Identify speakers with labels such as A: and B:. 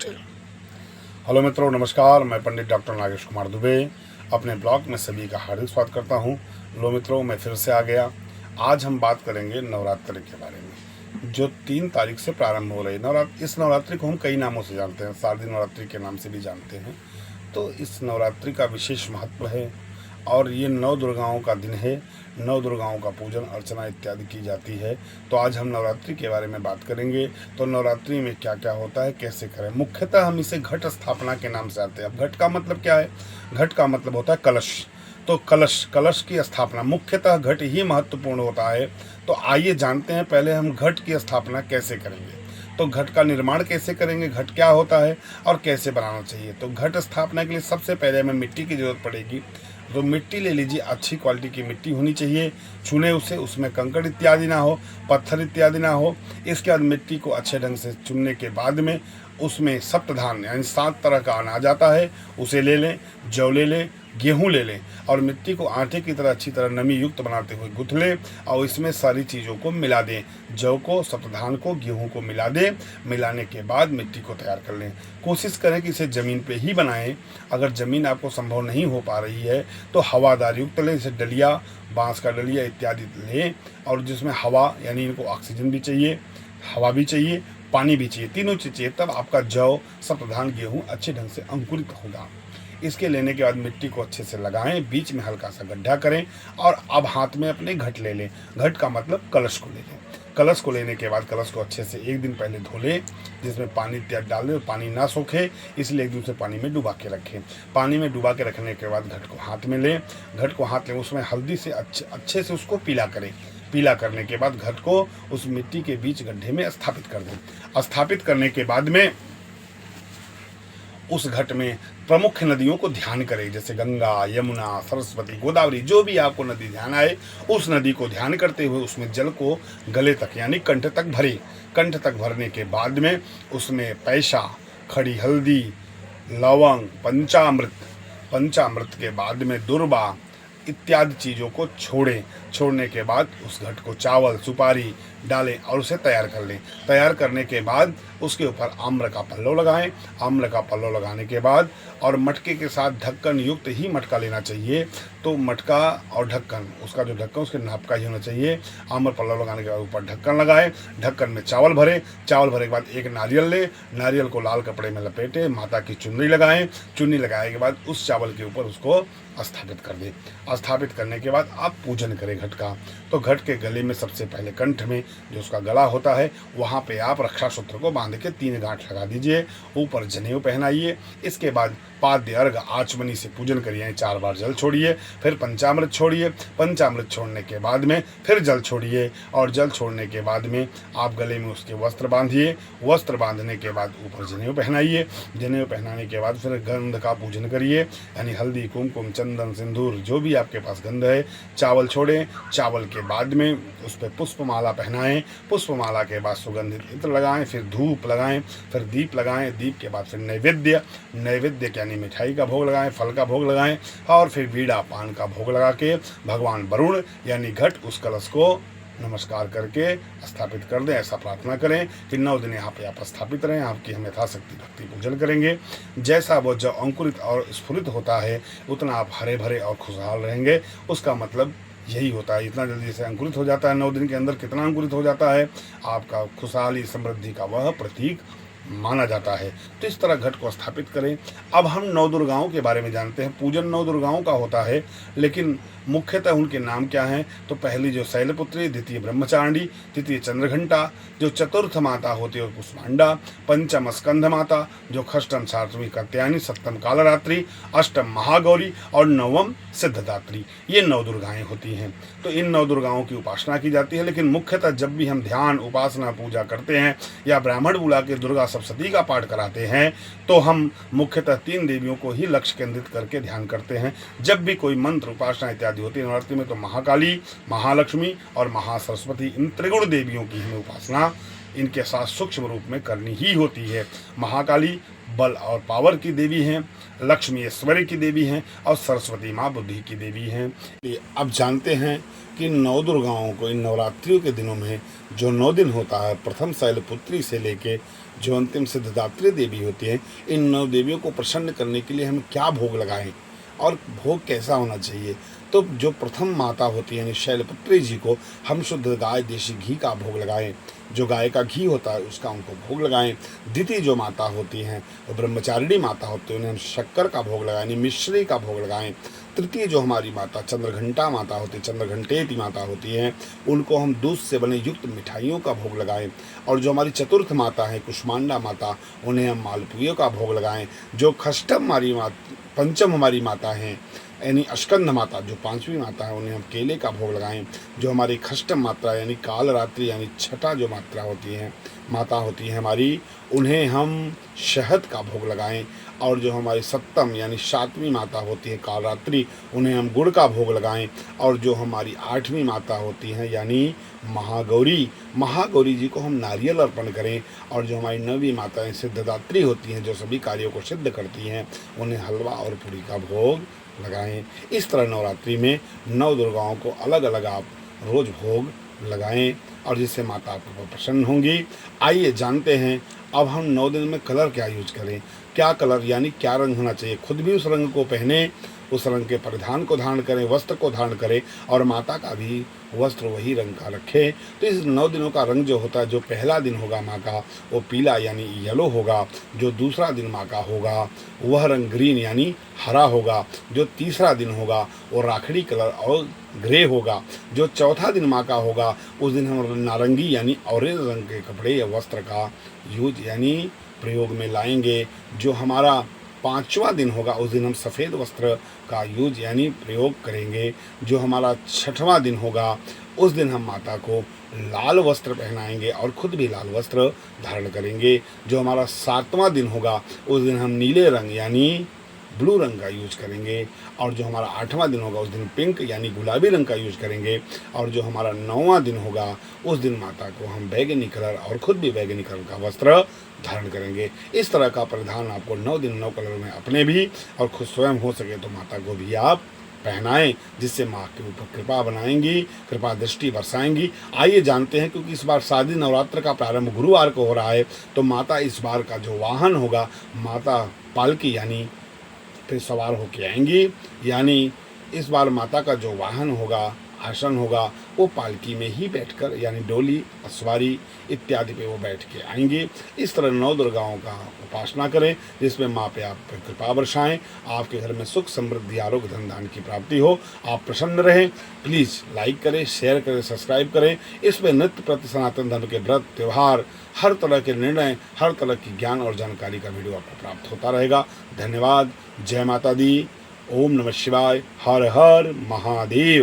A: नमस्ते। हेलो मित्रों, नमस्कार। मैं पंडित डॉक्टर नागेश कुमार दुबे अपने ब्लॉग में सभी का हार्दिक स्वागत करता हूं। लो मित्रों, मैं फिर से आ गया। आज हम बात करेंगे नवरात्रि के बारे में, जो 3 तारीख से प्रारंभ हो रही नवरात्रि। इस नवरात्रि को हम कई नामों से जानते हैं, शारदीय नवरात्रि के नाम से भी जानते हैं। तो इस नवरात्रि का विशेष महत्व है और ये 9 दुर्गाओं का दिन है। 9 दुर्गाओं का पूजन अर्चना इत्यादि की जाती है। तो आज हम नवरात्रि के बारे में बात करेंगे। तो नवरात्रि में क्या क्या होता है, कैसे करें। मुख्यतः हम इसे घट स्थापना के नाम से आते हैं। अब घट का मतलब क्या है? घट का मतलब होता है कलश। तो कलश की स्थापना, मुख्यतः घट ही महत्वपूर्ण होता है। तो आइए जानते हैं पहले हम घट की स्थापना कैसे करेंगे। तो घट का निर्माण कैसे करेंगे, घट क्या होता है और कैसे बनाना चाहिए। तो घट स्थापना के लिए सबसे पहले हमें मिट्टी की जरूरत पड़ेगी। तो मिट्टी ले लीजिए, अच्छी क्वालिटी की मिट्टी होनी चाहिए। चुने उसे, उसमें कंकड़ इत्यादि ना हो, पत्थर इत्यादि ना हो। इसके बाद मिट्टी को अच्छे ढंग से चुनने के बाद में उसमें सप्तधान्य यानी 7 तरह का अनाज आता है, उसे ले लें। जौ ले लें, गेहूँ ले लें और मिट्टी को आटे की तरह अच्छी तरह नमी युक्त बनाते हुए गुथ लें और इसमें सारी चीज़ों को मिला दें। जौ को, सप्तधान को, गेहूँ को मिला दें। मिलाने के बाद मिट्टी को तैयार कर लें। कोशिश करें कि इसे ज़मीन पे ही बनाएं। अगर ज़मीन आपको संभव नहीं हो पा रही है तो हवादार युक्त लें, जैसे डलिया, बांस का डलिया इत्यादि लें और जिसमें हवा यानी इनको ऑक्सीजन भी चाहिए, हवा भी चाहिए, पानी भी चाहिए, तीनों चीज़ चाहिए। तब आपका जौ, सप्तधान, गेहूँ अच्छे ढंग से अंकुरित होगा। इसके लेने के बाद मिट्टी को अच्छे से लगाएं, बीच में हल्का सा गड्ढा करें और अब हाथ में अपने घट ले लें। घट का मतलब कलश को ले लें। कलश को लेने के बाद कलश को अच्छे से 1 दिन पहले धो लें, जिसमें पानी इत्यादि डाल दें। पानी ना सूखे इसलिए 1 दिन से पानी में डुबा के रखें। पानी में डुबा के रखने के बाद घट को हाथ में लें। घट को हाथ लें, उसमें हल्दी से अच्छे से उसको पीला करें। पीला करने के बाद घट को उस मिट्टी के बीच गड्ढे में स्थापित कर दें। स्थापित करने के बाद में उस घट में प्रमुख नदियों को ध्यान करें, जैसे गंगा, यमुना, सरस्वती, गोदावरी, जो भी आपको नदी ध्यान आए उस नदी को ध्यान करते हुए उसमें जल को गले तक यानी कंठ तक भरें। कंठ तक भरने के बाद में उसमें पैसा, खड़ी हल्दी, लवंग, पंचामृत के बाद में दुर्बा इत्यादि चीज़ों को छोड़ने के बाद उस घट को चावल, सुपारी डालें और उसे तैयार कर लें। तैयार करने के बाद उसके ऊपर आम्र का पल्लव लगाएं। आम्र का पल्लव लगाने के बाद और मटके के साथ ढक्कन युक्त ही मटका लेना चाहिए। तो मटका और ढक्कन, उसका जो ढक्कन उसके नाप का ही होना चाहिए। आम्र पल्लव लगाने के बाद ऊपर ढक्कन लगाएं। ढक्कन में चावल भरें। चावल भरने के बाद एक नारियल लें। नारियल को लाल कपड़े में लपेटें। माता की चुन्नी लगाएं। चुन्नी लगाने के बाद उस चावल के ऊपर उसको स्थापित कर दें। स्थापित करने के बाद आप पूजन करें घट का। तो घट के गले में सबसे पहले कंठ में जो उसका गला होता है वहाँ पे आप रक्षा सूत्र को बांध के 3 गांठ लगा दीजिए। ऊपर जनेऊ पहनाइए। इसके बाद पाद्य अर्घ आचमनी से पूजन करिए। 4 बार जल छोड़िए, फिर पंचामृत छोड़िए। पंचामृत छोड़ने के बाद में फिर जल छोड़िए और जल छोड़ने के बाद में आप गले में उसके वस्त्र बांधिए। वस्त्र बांधने के बाद ऊपर जनेऊ पहनाइए। जनेऊ पहनाने के बाद फिर गंध का पूजन करिए, यानी हल्दी, कुमकुम, चंदन, सिंदूर, जो भी आपके पास गंध है। चावल छोड़ें। चावल के बाद में उस पर पुष्पमाला पहनाएं। पुष्पमाला के बाद सुगंधित इत्र लगाएं, फिर धूप लगाएं, फिर दीप लगाएं। दीप के बाद फिर नैवेद्य यानी मिठाई का भोग लगाएं, फल का भोग लगाएं और फिर बीड़ा पान का भोग लगा के भगवान वरुण यानी घट उस कलश को नमस्कार करके स्थापित कर दें। ऐसा प्रार्थना करें कि 9 दिन यहाँ पे आप स्थापित रहें। आपकी हम यथाशक्ति भक्ति पूजन करेंगे। जैसा वो जब अंकुरित और स्फुरित होता है उतना आप हरे भरे और खुशहाल रहेंगे। उसका मतलब यही होता है। इतना जल्दी से अंकुरित हो जाता है 9 दिन के अंदर। कितना अंकुरित हो जाता है आपका खुशहाली समृद्धि का वह प्रतीक माना जाता है। तो इस तरह घट को स्थापित करें। अब हम 9 दुर्गाओं के बारे में जानते हैं। पूजन 9 दुर्गाओं का होता है, लेकिन मुख्यतः उनके नाम क्या हैं। तो पहली जो शैलपुत्री, द्वितीय ब्रह्मचारिणी, तृतीय चंद्रघंटा, जो चतुर्थ माता होती है कुष्मांडा, पंचम स्कंध माता, जो षष्ठम सातवीं कात्यायनी, सप्तम कालरात्रि, अष्टम महागौरी और नवम सिद्धदात्री। ये 9 दुर्गाएं होती हैं। तो इन 9 दुर्गाओं की उपासना की जाती है। लेकिन मुख्यतः जब भी हम ध्यान, उपासना, पूजा करते हैं या ब्राह्मण बुला के दुर्गा सप्तशती का पाठ कराते हैं तो हम मुख्यतः 3 देवियों को ही लक्ष्य केंद्रित करके ध्यान करते हैं। जब भी कोई मंत्र, उपासना इत्यादि होती है नवरात्रि में तो महाकाली, महालक्ष्मी और महासरस्वती, इन त्रिगुण देवियों की हमें उपासना इनके साथ सूक्ष्म रूप में करनी ही होती है। महाकाली बल और पावर की देवी हैं, लक्ष्मी ऐश्वर्य की देवी हैं और सरस्वती माँ बुद्धि की देवी हैं। अब जानते हैं कि 9 दुर्गाओं को इन नवरात्रियों के दिनों में जो 9 दिन होता है, प्रथम शैलपुत्री से लेके जो अंतिम सिद्धदात्री देवी होती हैं, इन 9 देवियों को प्रसन्न करने के लिए हम क्या भोग लगाएं और भोग कैसा होना चाहिए। तो जो प्रथम माता होती है यानी शैलपुत्री जी को हम शुद्ध गाय देशी घी का भोग लगाएं, जो गाय का घी होता है उसका उनको भोग लगाएं। द्वितीय जो माता होती हैं वो ब्रह्मचारिणी माता होती है, उन्हें हम शक्कर का भोग लगाएं यानी मिश्री का भोग लगाएं। तृतीय जो हमारी माता चंद्रघंटा माता होती है, चंद्रघंटेति माता होती हैं, उनको हम दूध से बने युक्त मिठाइयों का भोग लगाएं। और जो हमारी चतुर्थ माता है कुष्मांडा माता, उन्हें हम मालपुइयों का भोग लगाएं। जो खष्टम हमारी पंचम हमारी माता हैं यानी अष्कंद माता, जो 5वीं माता है, उन्हें हम केले का भोग लगाएं। जो हमारी खष्टम मात्रा यानी काल रात्रि यानी छठा जो मात्रा होती है माता होती है हमारी, उन्हें हम शहद का भोग लगाएं। और जो हमारी सप्तम यानी 7वीं माता होती है काल रात्रि, उन्हें हम गुड़ का भोग लगाएं। और जो हमारी 8वीं माता होती हैं यानी महागौरी जी को हम नारियल अर्पण करें। और जो हमारी 9वीं माताएं सिद्धदात्री होती हैं, जो सभी कार्यों को सिद्ध करती हैं, उन्हें हलवा और पूड़ी का भोग लगाएं। इस तरह नवरात्रि में 9 दुर्गाओं को अलग अलग आप रोज भोग लगाएं और जिससे माता आपको प्रसन्न होंगी। आइए जानते हैं अब हम 9 दिन में कलर क्या यूज करें, क्या कलर यानी क्या रंग होना चाहिए। खुद भी उस रंग को पहने, उस रंग के परिधान को धारण करें, वस्त्र को धारण करें और माता का भी वस्त्र वही रंग का रखें। तो इस 9 दिनों का रंग जो होता है, जो पहला दिन होगा माँ का वो पीला यानी येलो होगा। जो दूसरा दिन माँ का होगा वह रंग ग्रीन यानी हरा होगा। जो तीसरा दिन होगा वो राखड़ी कलर और ग्रे होगा। जो चौथा दिन माँ का होगा उस दिन हम नारंगी यानी ऑरेंज रंग के कपड़े या वस्त्र का यूज यानी प्रयोग में लाएंगे। जो हमारा 5वां दिन होगा उस दिन हम सफ़ेद वस्त्र का यूज यानी प्रयोग करेंगे। जो हमारा 6वां दिन होगा उस दिन हम माता को लाल वस्त्र पहनाएंगे और खुद भी लाल वस्त्र धारण करेंगे। जो हमारा 7वां दिन होगा उस दिन हम नीले रंग यानी ब्लू रंग का यूज करेंगे। और जो हमारा 8वां दिन होगा उस दिन पिंक यानी गुलाबी रंग का यूज करेंगे। और जो हमारा 9वां दिन होगा उस दिन माता को हम बैगनी कलर और खुद भी बैगनी कलर का वस्त्र धारण करेंगे। इस तरह का परिधान आपको 9 दिन 9 कलर में अपने भी और खुद स्वयं हो सके तो माता को भी आप पहनाएं, जिससे माँ के ऊपर कृपा बनाएंगी, कृपा दृष्टि बरसाएंगी। आइए जानते हैं, क्योंकि इस बार शारदीय नवरात्र का प्रारंभ गुरुवार को हो रहा है, तो माता इस बार का जो वाहन होगा माता पालकी यानी पे सवार होके आएंगी। यानी इस बार माता का जो वाहन होगा, आसन होगा, वो पालकी में ही बैठकर यानी डोली, सवारी इत्यादि पे वो बैठ के आएंगे। इस तरह 9 दुर्गाओं का उपासना करें, जिसमें माँ पे आप कृपा बरसाएं, आपके घर में सुख समृद्धि आरोग्य धन धान की प्राप्ति हो, आप प्रसन्न रहें। प्लीज़ लाइक करें, शेयर करें, सब्सक्राइब करें। इसमें नित्य प्रति सनातन धर्म के व्रत, त्यौहार, हर तरह के निर्णय, हर तरह की ज्ञान और जानकारी का वीडियो आपको प्राप्त होता रहेगा। धन्यवाद। जय माता दी। ओम नमः शिवाय। हर हर महादेव।